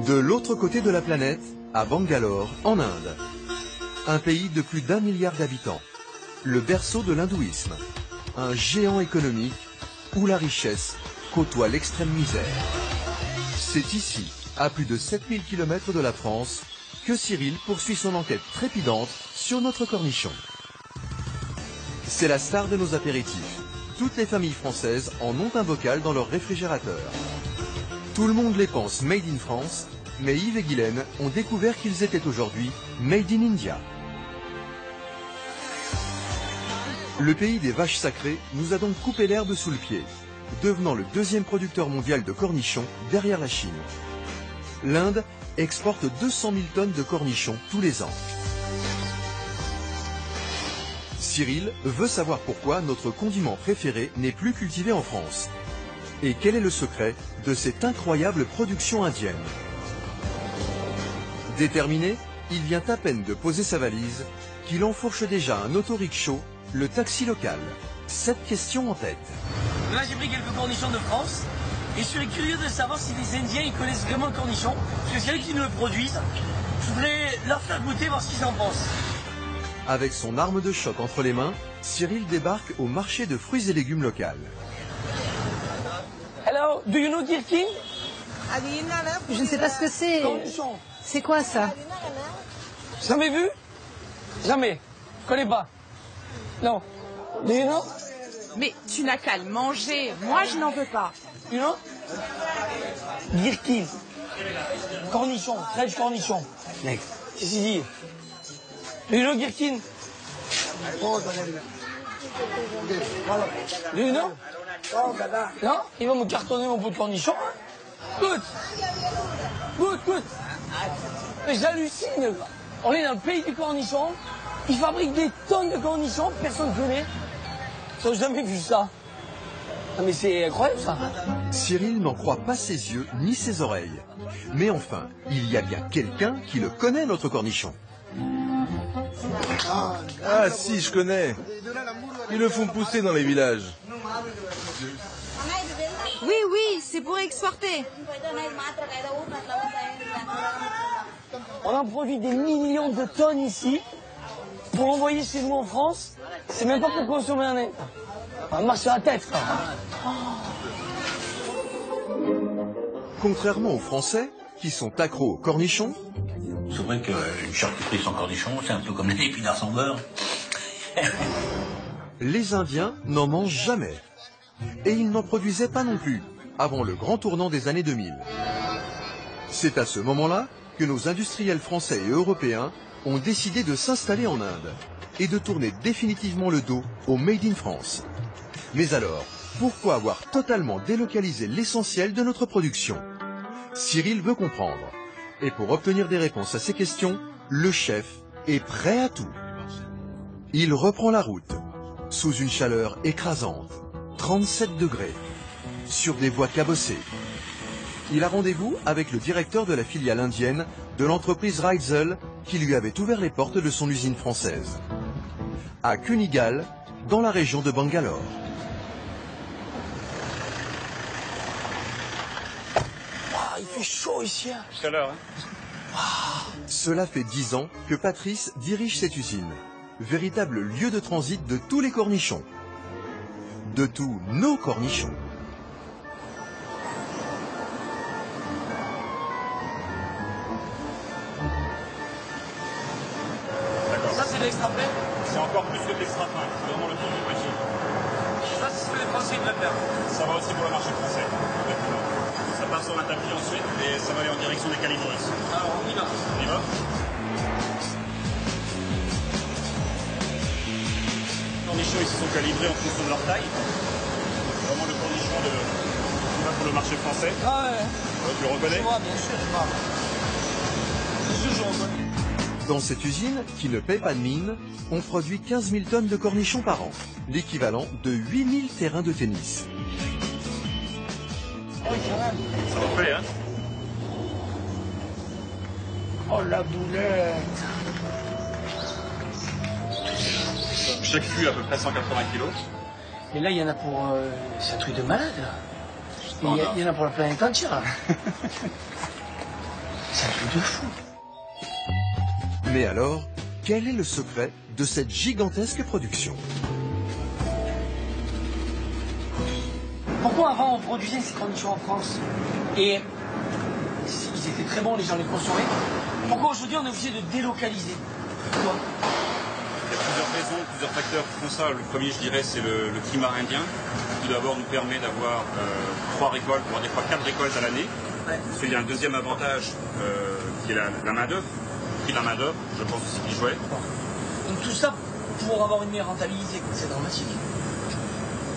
De l'autre côté de la planète, à Bangalore, en Inde. Un pays de plus d'1 milliard d'habitants. Le berceau de l'hindouisme. Un géant économique où la richesse côtoie l'extrême misère. C'est ici, à plus de 7000 km de la France, que Cyril poursuit son enquête trépidante sur notre cornichon. C'est la star de nos apéritifs. Toutes les familles françaises en ont un bocal dans leur réfrigérateur. Tout le monde les pense made in France, mais Yves et Guylaine ont découvert qu'ils étaient aujourd'hui made in India. Le pays des vaches sacrées nous a donc coupé l'herbe sous le pied, devenant le deuxième producteur mondial de cornichons derrière la Chine. L'Inde exporte 200 000 tonnes de cornichons tous les ans. Cyril veut savoir pourquoi notre condiment préféré n'est plus cultivé en France. Et quel est le secret de cette incroyable production indienne? Déterminé, il vient à peine de poser sa valise qu'il enfourche déjà un autorickshaw, le taxi local. 7 questions en tête. Là, j'ai pris quelques cornichons de France et je suis curieux de savoir si les Indiens ils connaissent vraiment le cornichon, parce que c'est eux qui nous le produisent. Je voudrais leur faire goûter, voir ce qu'ils en pensent. Avec son arme de choc entre les mains, Cyril débarque au marché de fruits et légumes local. Hello, do you know Gherkin? Je ne sais pas ce que c'est. Cornichon. C'est quoi ça? Jamais vu? Jamais. Je connais pas. Non. Do you know? Mais tu n'as qu'à le manger. Moi, je n'en veux pas. You know? Gherkin. Cornichon. Fresh cornichon. Next. Qu'est-ce qu'il dit? Do you know Gherkin? Do you know? Non? Il va me cartonner mon pot de cornichon. Goûte. Goûte, goûte. Mais j'hallucine. On est dans le pays du cornichon. Ils fabriquent des tonnes de cornichons. Personne ne connaît. Ils n'ont jamais vu ça. Non mais c'est incroyable ça. Cyril n'en croit pas ses yeux ni ses oreilles. Mais enfin, il y a bien quelqu'un qui le connaît, notre cornichon. Ah si, je connais. Ils le font pousser dans les villages. Oui, oui, c'est pour exporter. On en produit des millions de tonnes ici. Pour l'envoyer chez nous en France, c'est même pas pour consommer un Inde. On marche sur la tête, ça. Contrairement aux Français, qui sont accros aux cornichons, c'est vrai qu'une charcuterie sans cornichons, c'est un peu comme les épinards sans beurre. les Indiens n'en mangent jamais. Et ils n'en produisaient pas non plus, avant le grand tournant des années 2000. C'est à ce moment-là que nos industriels français et européens ont décidé de s'installer en Inde et de tourner définitivement le dos au Made in France. Mais alors, pourquoi avoir totalement délocalisé l'essentiel de notre production? Cyril veut comprendre. Et pour obtenir des réponses à ces questions, le chef est prêt à tout. Il reprend la route, sous une chaleur écrasante, 37 degrés, sur des voies cabossées. Il a rendez-vous avec le directeur de la filiale indienne de l'entreprise Reitzel qui lui avait ouvert les portes de son usine française. À Kunigal, dans la région de Bangalore. Il fait chaud ici. Tout à l'heure, hein. Cela fait 10 ans que Patrice dirige cette usine, véritable lieu de transit de tous les cornichons. De tous nos cornichons. Ça, c'est de l'extra fin. C'est encore plus que de l'extra fin. C'est vraiment le tour du poitiers. Ça, c'est ce que les Français devraient faire. Ça va aussi pour le marché français. Ça part sur un tapis ensuite et ça va aller en direction des calibres. Alors, on y va. On y va. Les cornichons ici sont calibrés en fonction de leur taille. Vraiment le cornichon qui va pour le marché français. Ah ouais. Tu le reconnais? Moi, bien sûr, je vois. Bien sûr, je reconnais. Dans cette usine, qui ne paie pas de mine, on produit 15 000 tonnes de cornichons par an, l'équivalent de 8 000 terrains de tennis. Ça vous plaît, hein? Oh, la boulette. Chaque fût à peu près 180 kg. Et là, il y en a pour... c'est un truc de malade, là. Il y en a pour la planète entière, là. C'est un truc de fou. Mais alors, quel est le secret de cette gigantesque production? Pourquoi avant on produisait ces cornichons en France et ils étaient très bons, les gens les consommaient. Pourquoi aujourd'hui on est obligé de délocaliser? Pourquoi? Il y a plusieurs raisons, plusieurs facteurs qui font ça. Le premier, je dirais, c'est le climat indien. Tout d'abord, nous permet d'avoir 3 récoltes, voire des fois 4 récoltes à l'année. Ouais. Parce qu'il y a un deuxième avantage qui est la main-d'œuvre. Le prix de la main-d'œuvre, je pense aussi qu'il jouait. Donc tout ça pour avoir une meilleure rentabilité, c'est dramatique.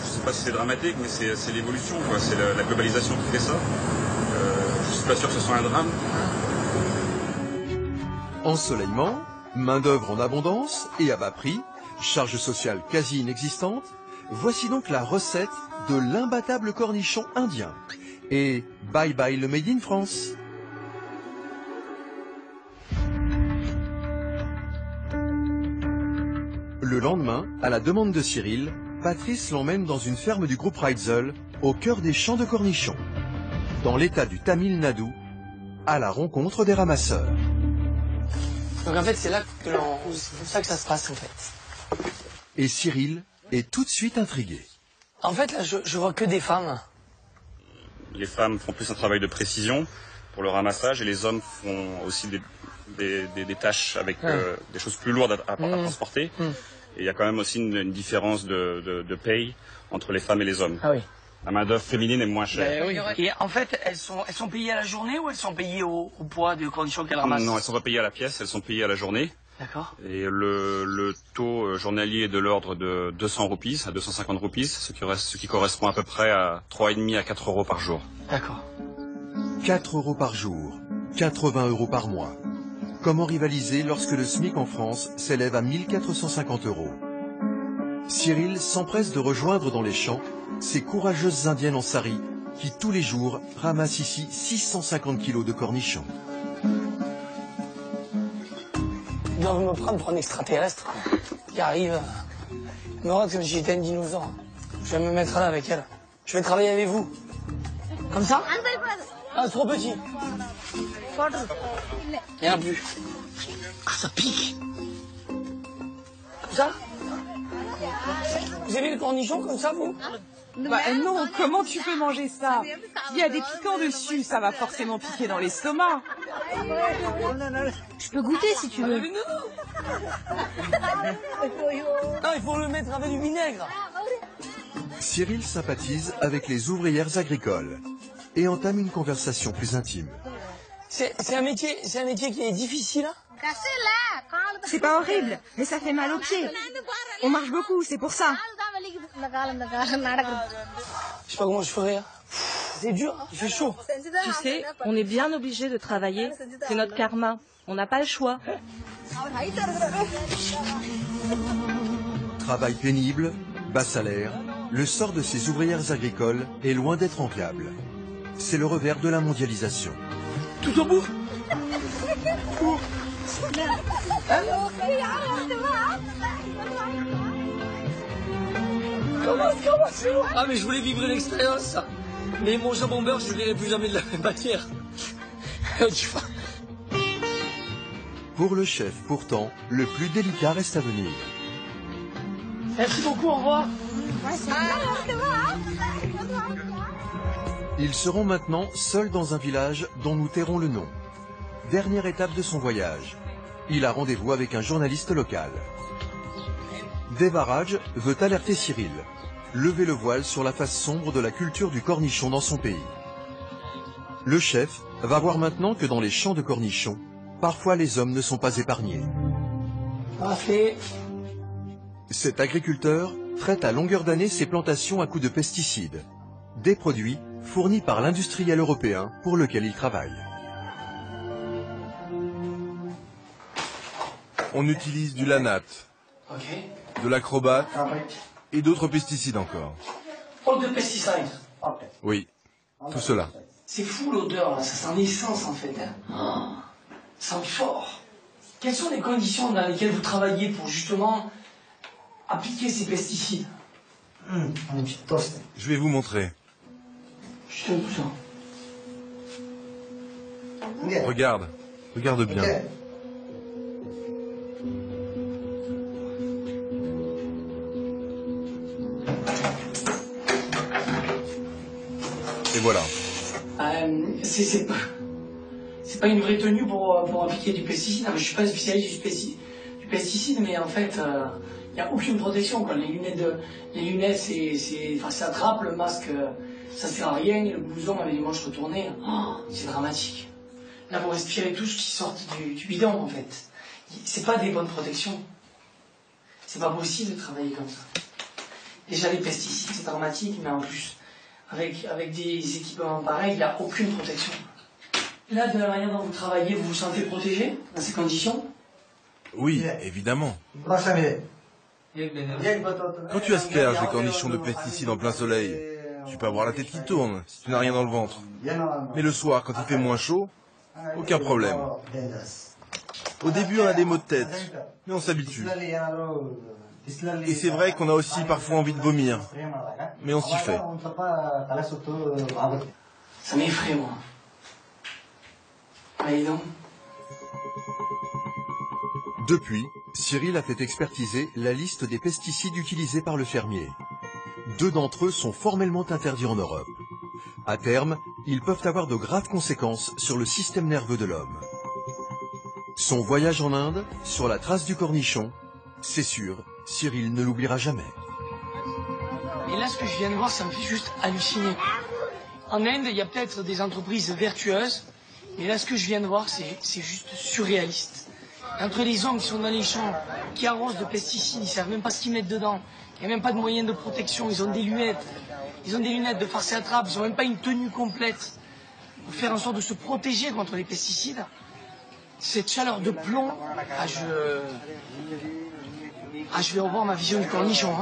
Je ne sais pas si c'est dramatique, mais c'est l'évolution, quoi. C'est la globalisation qui fait ça. Je ne suis pas sûr que ce soit un drame. Ensoleillement, main-d'œuvre en abondance et à bas prix, charge sociale quasi inexistante, voici donc la recette de l'imbattable cornichon indien. Et bye bye le Made in France. Le lendemain, à la demande de Cyril, Patrice l'emmène dans une ferme du groupe Reitzel, au cœur des champs de cornichons, dans l'état du Tamil Nadu, à la rencontre des ramasseurs. Donc en fait c'est là que c'est pour ça que ça se passe en fait. Et Cyril est tout de suite intrigué. En fait là je vois que des femmes. Les femmes font plus un travail de précision pour le ramassage et les hommes font aussi des tâches avec des choses plus lourdes à transporter. Et il y a quand même aussi une différence de paye entre les femmes et les hommes. Ah oui. La main-d'œuvre féminine est moins chère. Oui. Et en fait, elles sont payées à la journée ou elles sont payées au poids des cornichons qu'elles ramassent? Non, elles ne sont pas payées à la pièce, elles sont payées à la journée. D'accord. Et le taux journalier est de l'ordre de 200 roupies à 250 roupies, ce qui correspond à peu près à 3,5 à 4 euros par jour. D'accord. 4 euros par jour, 80 euros par mois. Comment rivaliser lorsque le SMIC en France s'élève à 1450 euros? Cyril s'empresse de rejoindre dans les champs ces courageuses indiennes en sari qui tous les jours ramassent ici 650 kilos de cornichons. Ils doivent me prendre pour un extraterrestre qui arrive, me regarde comme si j'étais un dinosaure. Je vais me mettre là avec elle. Je vais travailler avec vous. Comme ça? Ah, c'est trop petit. Il n'y en a plus. Ah, ça pique. Comme ça? Vous aimez les cornichons comme ça, vous? Bah non, comment tu peux manger ça? Il y a des piquants dessus, ça va forcément piquer dans l'estomac. Je peux goûter si tu veux. Non, il faut le mettre avec du vinaigre. Cyril sympathise avec les ouvrières agricoles et entame une conversation plus intime. C'est un métier qui est difficile. C'est pas horrible, mais ça fait mal aux pieds. On marche beaucoup, c'est pour ça. Je sais pas comment je ferais. C'est dur, il fait chaud. Tu sais, on est bien obligé de travailler. C'est notre karma. On n'a pas le choix. Travail pénible, bas salaire, le sort de ces ouvrières agricoles est loin d'être enviable. C'est le revers de la mondialisation. Tout au bout. Comment? Ah mais je voulais vivre l'expérience. Mais mon jambon beurre, je ne verrai plus jamais de la même matière. Pour le chef, pourtant, le plus délicat reste à venir. Merci beaucoup, au revoir. Ils seront maintenant seuls dans un village dont nous tairons le nom. Dernière étape de son voyage. Il a rendez-vous avec un journaliste local. Devaraj veut alerter Cyril, lever le voile sur la face sombre de la culture du cornichon dans son pays. Le chef va voir maintenant que dans les champs de cornichons, parfois les hommes ne sont pas épargnés. Parfait. Cet agriculteur traite à longueur d'année ses plantations à coups de pesticides, des produits fournis par l'industriel européen pour lequel il travaille. On utilise du lanate, de l'acrobate et d'autres pesticides encore. All de pesticides. Oui, tout cela. C'est fou l'odeur, là. Ça sent l'essence en fait. Hein. Ça sent fort. Quelles sont les conditions dans lesquelles vous travaillez pour justement appliquer ces pesticides? Un petit poste. Je vais vous montrer. Juste tout ça. Regarde, regarde bien. Et voilà. C'est pas une vraie tenue pour appliquer du pesticide. Je suis pas spécialiste du pesticide, mais en fait, il n'y a aucune protection, quoi. Les lunettes, ça attrape, le masque, ça sert à rien, et le blouson avec les manches retournées, c'est dramatique. Là, vous respirez tout ce qui sort du bidon, en fait. C'est pas des bonnes protections. C'est pas possible de travailler comme ça. Déjà, les pesticides, c'est dramatique, mais en plus, avec des équipements pareils, il n'y a aucune protection. Là, de la manière dont vous travaillez, vous vous sentez protégé dans ces conditions? Oui, évidemment. Quand tu asperges les cornichons de pesticides en plein soleil, tu peux avoir la tête qui tourne si tu n'as rien dans le ventre. Mais le soir, quand il fait moins chaud, aucun problème. Au début, on a des maux de tête, mais on s'habitue. Et c'est vrai qu'on a aussi parfois envie de vomir, mais on s'y fait. Ça m'effraie, moi. Allez donc. Depuis, Cyril a fait expertiser la liste des pesticides utilisés par le fermier. 2 d'entre eux sont formellement interdits en Europe. À terme, ils peuvent avoir de graves conséquences sur le système nerveux de l'homme. Son voyage en Inde, sur la trace du cornichon, c'est sûr, Cyril ne l'oubliera jamais. Et là, ce que je viens de voir, ça me fait juste halluciner. En Inde, il y a peut-être des entreprises vertueuses, mais là, ce que je viens de voir, c'est juste surréaliste. Entre les hommes qui sont dans les champs, qui arrosent de pesticides, ils savent même pas ce qu'ils mettent dedans, il n'y a même pas de moyens de protection, ils ont des lunettes. Ils ont des lunettes de farce et attrape, ils n'ont même pas une tenue complète pour faire en sorte de se protéger contre les pesticides. Cette chaleur de plomb, je vais revoir ma vision du cornichon.